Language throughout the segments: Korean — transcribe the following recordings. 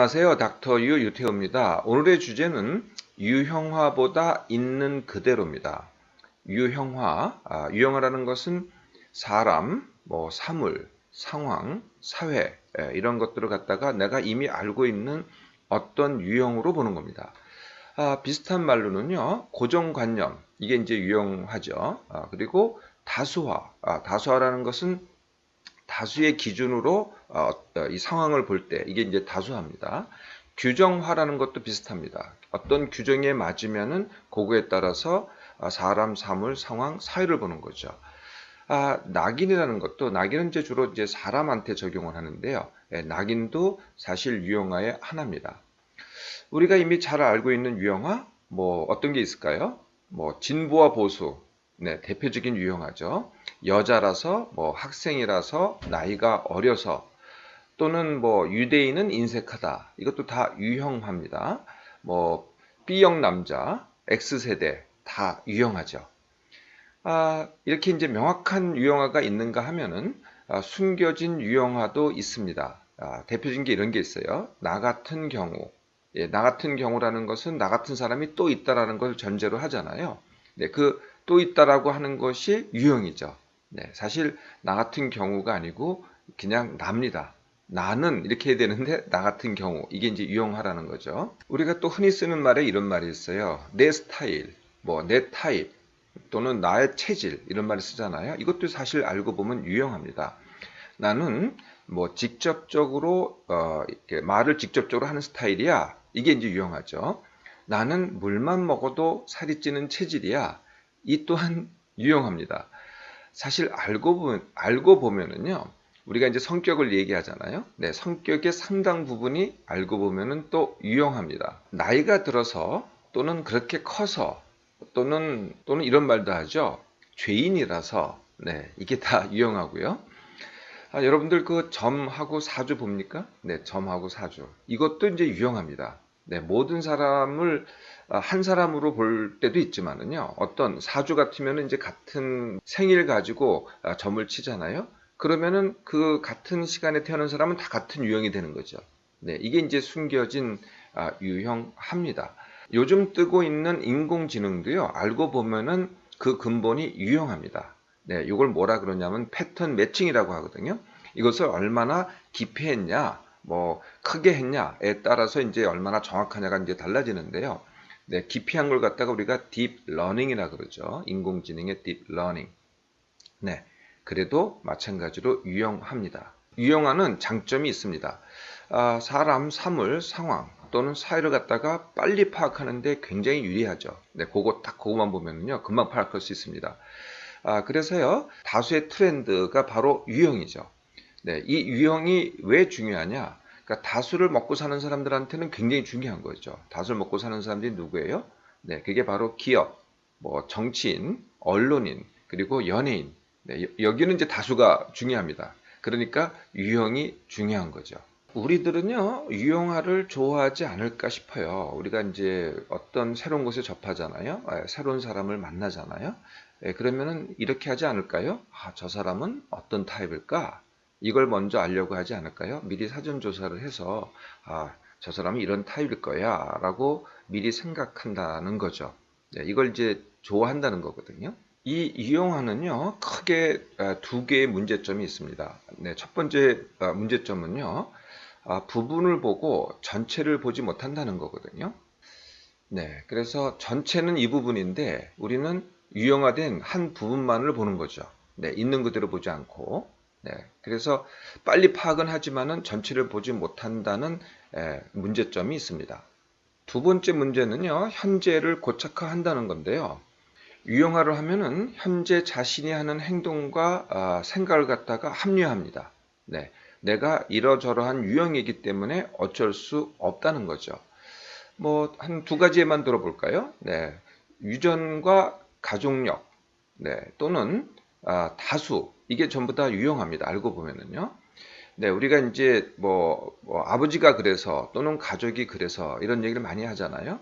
안녕하세요. 닥터 유 유태호입니다. 오늘의 주제는 유형화보다 있는 그대로입니다. 유형화, 유형화라는 것은 사람, 사물, 상황, 사회 이런 것들을 갖다가 내가 이미 알고 있는 어떤 유형으로 보는 겁니다. 비슷한 말로는요, 고정관념, 이게 이제 유형화죠. 그리고 다수화, 다수화라는 것은 다수의 기준으로 이 상황을 볼 때 이게 이제 다수화입니다. 규정화라는 것도 비슷합니다. 어떤 규정에 맞으면은 그거에 따라서 사람, 사물, 상황, 사회를 보는 거죠. 낙인이라는 것도 낙인은 이제 주로 이제 사람한테 적용을 하는데요. 낙인도 사실 유형화의 하나입니다. 우리가 이미 잘 알고 있는 유형화 어떤 게 있을까요? 진보와 보수. 네, 대표적인 유형화죠. 여자라서, 학생이라서, 나이가 어려서, 또는 유대인은 인색하다. 이것도 다 유형화입니다. B형 남자, X세대, 다 유형화죠. 이렇게 이제 명확한 유형화가 있는가 하면은, 숨겨진 유형화도 있습니다. 대표적인 게 이런 게 있어요. 나 같은 경우. 예, 나 같은 경우라는 것은 나 같은 사람이 또 있다라는 걸 전제로 하잖아요. 네, 또 있다라고 하는 것이 유형이죠. 네, 사실 나 같은 경우가 아니고 그냥 납니다. 나는 이렇게 해야 되는데 나 같은 경우 이게 이제 유형화라는 거죠. 우리가 또 흔히 쓰는 말에 이런 말이 있어요. 내 스타일, 내 타입 또는 나의 체질 이런 말을 쓰잖아요. 이것도 사실 알고 보면 유형합니다. 나는 직접적으로 이렇게 말을 직접적으로 하는 스타일이야. 이게 이제 유형하죠. 나는 물만 먹어도 살이 찌는 체질이야. 이 또한 유형합니다. 사실 알고 보면은요. 우리가 이제 성격을 얘기하잖아요. 네, 성격의 상당 부분이 알고 보면은 또 유형합니다. 나이가 들어서 또는 그렇게 커서 또는 이런 말도 하죠. 죄인이라서 네, 이게 다 유형하고요. 여러분들 그 점하고 사주 봅니까? 네, 점하고 사주. 이것도 이제 유형합니다. 네, 모든 사람을 한 사람으로 볼 때도 있지만은요. 어떤 사주 같으면 이제 같은 생일 가지고 점을 치잖아요. 그러면은 그 같은 시간에 태어난 사람은 다 같은 유형이 되는 거죠. 네, 이게 이제 숨겨진 유형합니다. 요즘 뜨고 있는 인공지능도요. 알고 보면은 그 근본이 유형합니다. 네, 이걸 뭐라 그러냐면 패턴 매칭이라고 하거든요. 이것을 얼마나 깊이 했냐, 크게 했냐에 따라서 이제 얼마나 정확하냐가 이제 달라지는데요. 네, 깊이 한 걸 갖다가 우리가 딥 러닝이라 그러죠. 인공지능의 딥 러닝. 네, 그래도 마찬가지로 유형합니다. 유형화는 장점이 있습니다. 사람, 사물, 상황 또는 사회를 갖다가 빨리 파악하는데 굉장히 유리하죠. 네, 그거만 보면요, 금방 파악할 수 있습니다. 그래서요, 다수의 트렌드가 바로 유형이죠. 네, 이 유형이 왜 중요하냐? 그러니까 다수를 먹고 사는 사람들한테는 굉장히 중요한 거죠. 다수를 먹고 사는 사람들이 누구예요? 네, 그게 바로 기업, 정치인, 언론인, 그리고 연예인. 네, 여기는 이제 다수가 중요합니다. 그러니까 유형이 중요한 거죠. 우리들은요, 유형화를 좋아하지 않을까 싶어요. 우리가 이제 어떤 새로운 곳에 접하잖아요. 새로운 사람을 만나잖아요. 그러면은 이렇게 하지 않을까요? 저 사람은 어떤 타입일까? 이걸 먼저 알려고 하지 않을까요? 미리 사전 조사를 해서, 저 사람이 이런 타입일 거야. 라고 미리 생각한다는 거죠. 이걸 이제 좋아한다는 거거든요. 이 유형화는요, 크게 두 개의 문제점이 있습니다. 네, 첫 번째 문제점은요, 부분을 보고 전체를 보지 못한다는 거거든요. 네, 그래서 전체는 이 부분인데 우리는 유형화된 한 부분만을 보는 거죠. 네, 있는 그대로 보지 않고. 네, 그래서 빨리 파악은 하지만은 전체를 보지 못한다는 문제점이 있습니다. 두 번째 문제는요, 현재를 고착화한다는 건데요. 유형화를 하면은 현재 자신이 하는 행동과 생각을 갖다가 합리화합니다. 네, 내가 이러저러한 유형이기 때문에 어쩔 수 없다는 거죠. 한 두 가지에만 들어볼까요? 네, 유전과 가족력, 네, 또는 다수, 이게 전부 다 유형합니다. 알고 보면은요. 네, 우리가 이제 아버지가 그래서 또는 가족이 그래서 이런 얘기를 많이 하잖아요.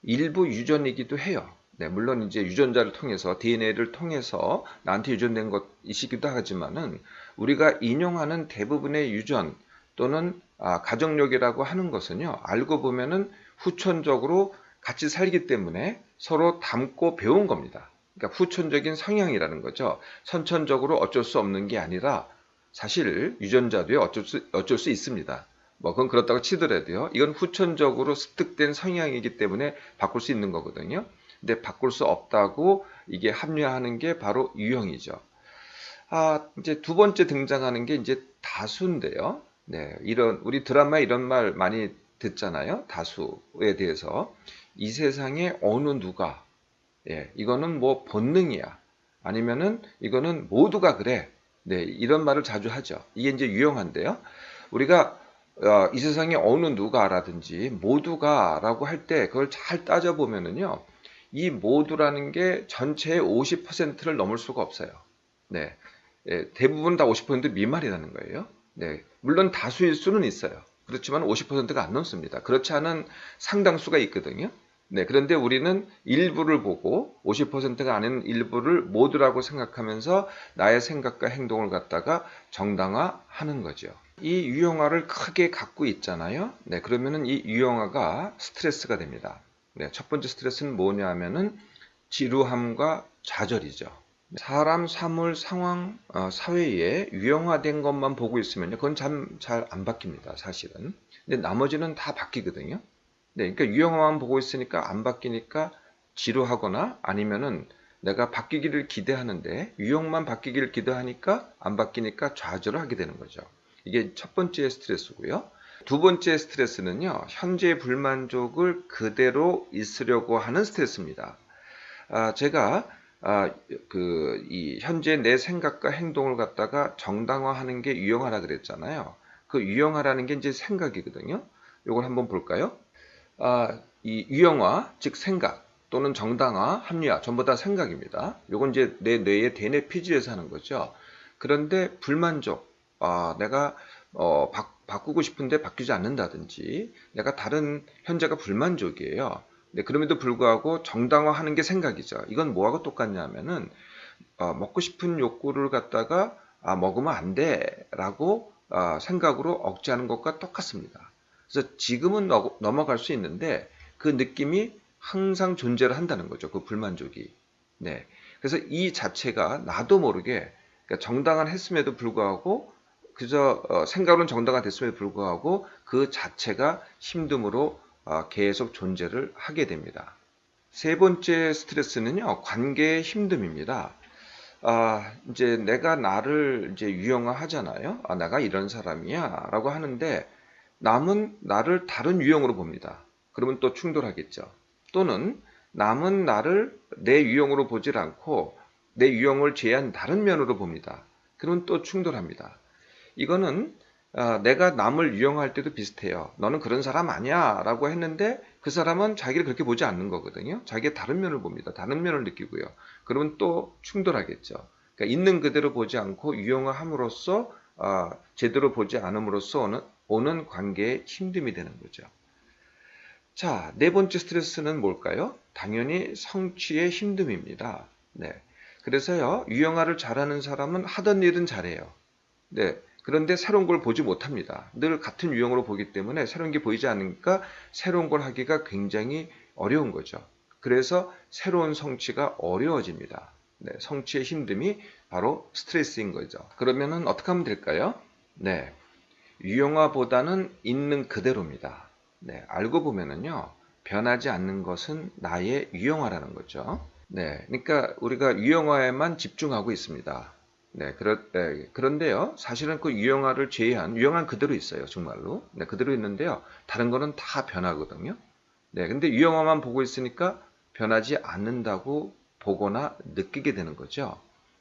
일부 유전이기도 해요. 네, 물론 이제 유전자를 통해서 DNA를 통해서 나한테 유전된 것이기도 하지만은 우리가 인용하는 대부분의 유전 또는 가정력이라고 하는 것은요, 알고 보면은 후천적으로 같이 살기 때문에 서로 닮고 배운 겁니다. 그러니까 후천적인 성향이라는 거죠. 선천적으로 어쩔 수 없는 게 아니라 사실 유전자도요, 어쩔 수 있습니다. 뭐 그건 그렇다고 치더라도요, 이건 후천적으로 습득된 성향이기 때문에 바꿀 수 있는 거거든요. 근데 바꿀 수 없다고 이게 합리화하는 게 바로 유형이죠. 이제 두 번째 등장하는 게 이제 다수인데요. 네, 우리 드라마에 이런 말 많이 듣잖아요. 다수에 대해서. 이 세상에 어느 누가, 이거는 뭐 본능이야. 아니면은 이거는 모두가 그래. 네, 이런 말을 자주 하죠. 이게 이제 유용한데요. 우리가 이 세상에 어느 누가라든지 모두가라고 할 때 그걸 잘 따져보면은요. 이 모두라는 게 전체의 50%를 넘을 수가 없어요. 네, 대부분 다 50% 미만이라는 거예요. 네, 물론 다수일 수는 있어요. 그렇지만 50%가 안 넘습니다. 그렇지 않은 상당수가 있거든요. 네, 그런데 우리는 일부를 보고 50%가 아닌 일부를 모두라고 생각하면서 나의 생각과 행동을 갖다가 정당화하는 거죠. 이 유형화를 크게 갖고 있잖아요. 네, 그러면은 이 유형화가 스트레스가 됩니다. 네, 첫 번째 스트레스는 뭐냐 하면은 지루함과 좌절이죠. 사람, 사물, 상황, 사회에 유형화된 것만 보고 있으면 그건 참 잘 안 바뀝니다, 사실은. 근데 나머지는 다 바뀌거든요. 네, 그러니까 유형화만 보고 있으니까 안 바뀌니까 지루하거나 아니면은 내가 바뀌기를 기대하는데 유형만 바뀌기를 기대하니까 안 바뀌니까 좌절을 하게 되는 거죠. 이게 첫 번째 스트레스고요. 두 번째 스트레스는요, 현재 불만족을 그대로 있으려고 하는 스트레스입니다. 제가 이 현재 내 생각과 행동을 갖다가 정당화하는 게 유형화라 그랬잖아요. 그 유형화라는 게 이제 생각이거든요. 이걸 한번 볼까요? 이 유형화, 즉 생각 또는 정당화, 합리화 전부 다 생각입니다. 이건 이제 내 뇌의 대뇌 피질에서 하는 거죠. 그런데 불만족, 내가 바꾸고 싶은데 바뀌지 않는다든지 내가 다른 현재가 불만족이에요. 네, 그럼에도 불구하고 정당화하는 게 생각이죠. 이건 뭐하고 똑같냐면은 먹고 싶은 욕구를 갖다가 먹으면 안 돼라고 생각으로 억제하는 것과 똑같습니다. 그래서 지금은 넘어갈 수 있는데 그 느낌이 항상 존재를 한다는 거죠. 그 불만족이. 네. 그래서 이 자체가 나도 모르게 그러니까 정당화했음에도 불구하고 그저 생각은 정당화됐음에도 불구하고 그 자체가 힘듦으로 계속 존재를 하게 됩니다. 세 번째 스트레스는요, 관계의 힘듦입니다. 이제 내가 나를 이제 유형화하잖아요. 내가 이런 사람이야 라고 하는데 남은 나를 다른 유형으로 봅니다. 그러면 또 충돌하겠죠. 또는 남은 나를 내 유형으로 보질 않고 내 유형을 제한 다른 면으로 봅니다. 그러면 또 충돌합니다. 이거는 내가 남을 유형할 때도 비슷해요. 너는 그런 사람 아니야 라고 했는데 그 사람은 자기를 그렇게 보지 않는 거거든요. 자기의 다른 면을 봅니다. 다른 면을 느끼고요. 그러면 또 충돌하겠죠. 그러니까 있는 그대로 보지 않고 유형화함으로써 제대로 보지 않음으로써 오는 관계에 힘듦이 되는 거죠. 자, 네 번째 스트레스는 뭘까요? 당연히 성취의 힘듦입니다. 네. 그래서요, 유형화를 잘하는 사람은 하던 일은 잘해요. 네. 그런데 새로운 걸 보지 못합니다. 늘 같은 유형으로 보기 때문에 새로운 게 보이지 않으니까 새로운 걸 하기가 굉장히 어려운 거죠. 그래서 새로운 성취가 어려워집니다. 네, 성취의 힘듦이 바로 스트레스인 거죠. 그러면은 어떻게 하면 될까요? 네. 유형화보다는 있는 그대로입니다. 네, 알고 보면은요, 변하지 않는 것은 나의 유형화라는 거죠. 네, 그러니까 우리가 유형화에만 집중하고 있습니다. 네, 그런데요, 사실은 그 유형화를 제외한, 유형화는 그대로 있어요, 정말로. 네, 그대로 있는데요, 다른 거는 다 변하거든요. 네, 근데 유형화만 보고 있으니까 변하지 않는다고 보거나 느끼게 되는 거죠.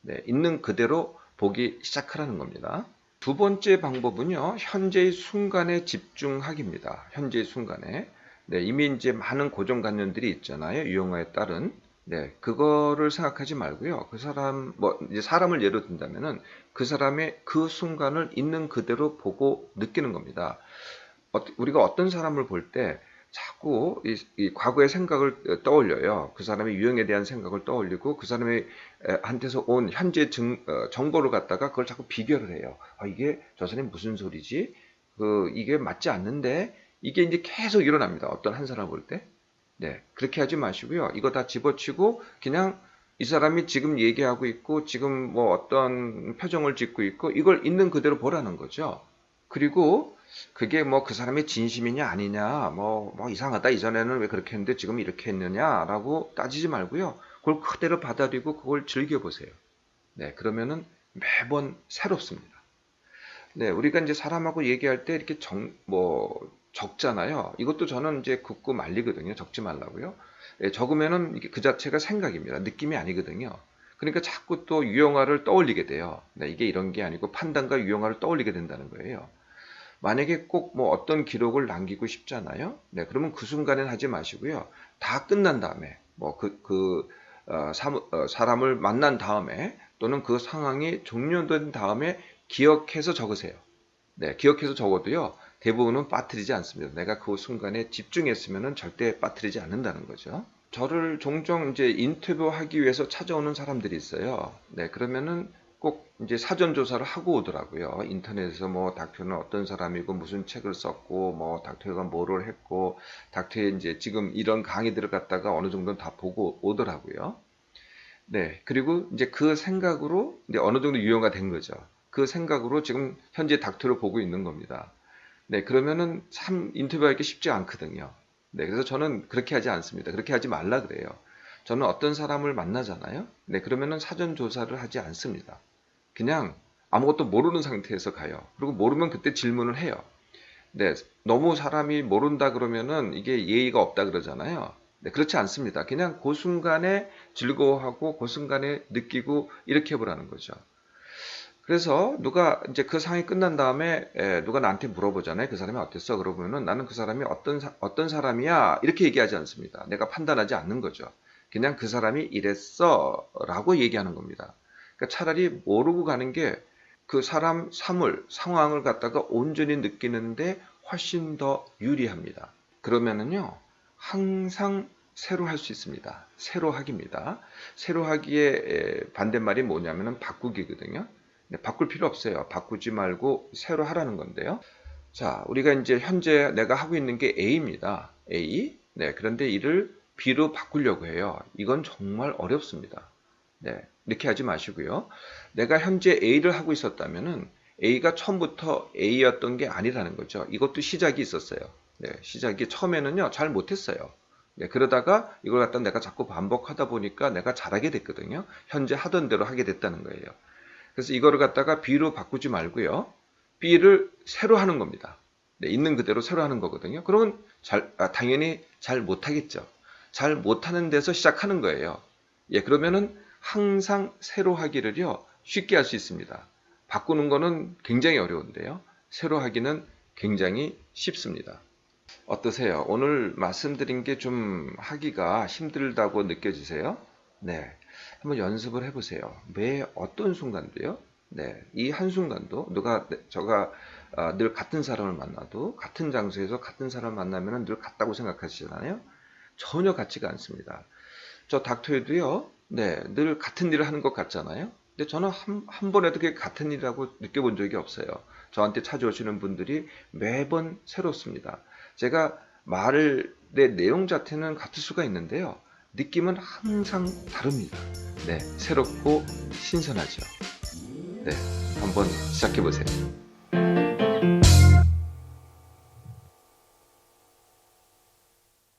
네, 있는 그대로 보기 시작하라는 겁니다. 두 번째 방법은요, 현재의 순간에 집중하기입니다. 현재의 순간에. 네, 이미 이제 많은 고정관념들이 있잖아요. 유형화에 따른. 네, 그거를 생각하지 말고요. 그 사람, 이제 사람을 예로 든다면은 그 사람의 그 순간을 있는 그대로 보고 느끼는 겁니다. 우리가 어떤 사람을 볼 때 자꾸 이 과거의 생각을 떠올려요. 그 사람의 유형에 대한 생각을 떠올리고 그 사람의 한테서 온 현재 정보를 갖다가 그걸 자꾸 비교를 해요. 이게 저 사람이 무슨 소리지? 이게 맞지 않는데 이게 이제 계속 일어납니다. 어떤 한 사람 볼 때. 네, 그렇게 하지 마시고요. 이거 다 집어치고 그냥 이 사람이 지금 얘기하고 있고 지금 뭐 어떤 표정을 짓고 있고 이걸 있는 그대로 보라는 거죠. 그리고 그게 뭐 그 사람의 진심이냐 아니냐 뭐 이상하다 이전에는 왜 그렇게 했는데 지금 이렇게 했느냐라고 따지지 말고요. 그걸 그대로 받아들이고 그걸 즐겨보세요. 네, 그러면은 매번 새롭습니다. 네, 우리가 이제 사람하고 얘기할 때 이렇게 적잖아요. 이것도 저는 이제 긋고 말리거든요. 적지 말라고요. 예, 적으면은 이게 그 자체가 생각입니다. 느낌이 아니거든요. 그러니까 자꾸 또 유형화를 떠올리게 돼요. 네, 이게 이런 게 아니고 판단과 유형화를 떠올리게 된다는 거예요. 만약에 꼭 뭐 어떤 기록을 남기고 싶잖아요. 네, 그러면 그 순간엔 하지 마시고요. 다 끝난 다음에 사람을 만난 다음에 또는 그 상황이 종료된 다음에 기억해서 적으세요. 네, 기억해서 적어도요. 대부분은 빠뜨리지 않습니다. 내가 그 순간에 집중했으면 절대 빠뜨리지 않는다는 거죠. 저를 종종 이제 인터뷰하기 위해서 찾아오는 사람들이 있어요. 네, 그러면은 꼭 이제 사전 조사를 하고 오더라고요. 인터넷에서 뭐 닥터는 어떤 사람이고 무슨 책을 썼고 뭐 닥터가 뭐를 했고 닥터의 이제 지금 이런 강의들을 갖다가 어느 정도는 다 보고 오더라고요. 네, 그리고 이제 그 생각으로 이제 어느 정도 유형화 된 거죠. 그 생각으로 지금 현재 닥터를 보고 있는 겁니다. 네, 그러면은 참 인터뷰하기 쉽지 않거든요. 네, 그래서 저는 그렇게 하지 않습니다. 그렇게 하지 말라 그래요. 저는 어떤 사람을 만나잖아요. 네, 그러면은 사전 조사를 하지 않습니다. 그냥 아무것도 모르는 상태에서 가요. 그리고 모르면 그때 질문을 해요. 네, 너무 사람이 모른다 그러면은 이게 예의가 없다 그러잖아요. 네, 그렇지 않습니다. 그냥 그 순간에 즐거워하고 그 순간에 느끼고 이렇게 해보라는 거죠. 그래서 누가 이제 그 상황이 끝난 다음에 누가 나한테 물어보잖아요. 그 사람이 어땠어? 그러면은 나는 그 사람이 어떤 사람이야? 이렇게 얘기하지 않습니다. 내가 판단하지 않는 거죠. 그냥 그 사람이 이랬어 라고 얘기하는 겁니다. 그러니까 차라리 모르고 가는 게 그 사람, 사물, 상황을 갖다가 온전히 느끼는데 훨씬 더 유리합니다. 그러면은요, 항상 새로 할 수 있습니다. 새로 하기입니다. 새로 하기의 반대말이 뭐냐면은 바꾸기거든요. 네, 바꿀 필요 없어요. 바꾸지 말고 새로 하라는 건데요. 자, 우리가 이제 현재 내가 하고 있는 게 A입니다. A. 네, 그런데 이를 B로 바꾸려고 해요. 이건 정말 어렵습니다. 네, 이렇게 하지 마시고요. 내가 현재 A를 하고 있었다면은 A가 처음부터 A였던 게 아니라는 거죠. 이것도 시작이 있었어요. 네, 시작이 처음에는요, 잘 못했어요. 네, 그러다가 이걸 갖다 내가 자꾸 반복하다 보니까 내가 잘하게 됐거든요. 현재 하던 대로 하게 됐다는 거예요. 그래서 이거를 갖다가 B로 바꾸지 말고요. B를 새로 하는 겁니다. 네, 있는 그대로 새로 하는 거거든요. 그러면 당연히 잘 못하겠죠. 잘 못하는 데서 시작하는 거예요. 예, 그러면은 항상 새로 하기를요, 쉽게 할 수 있습니다. 바꾸는 거는 굉장히 어려운데요. 새로 하기는 굉장히 쉽습니다. 어떠세요? 오늘 말씀드린 게 좀 하기가 힘들다고 느껴지세요? 네. 한번 연습을 해보세요. 매 어떤 순간도요. 네. 이 한순간도 저가 늘 같은 사람을 만나도 같은 장소에서 같은 사람을 만나면 늘 같다고 생각하시잖아요. 전혀 같지가 않습니다. 저 닥터에도요. 네. 늘 같은 일을 하는 것 같잖아요. 근데 저는 한 번에도 그게 같은 일이라고 느껴본 적이 없어요. 저한테 찾아오시는 분들이 매번 새롭습니다. 제가 내 내용 자체는 같을 수가 있는데요. 느낌은 항상 다릅니다. 네, 새롭고 신선하죠. 네, 한번 시작해 보세요.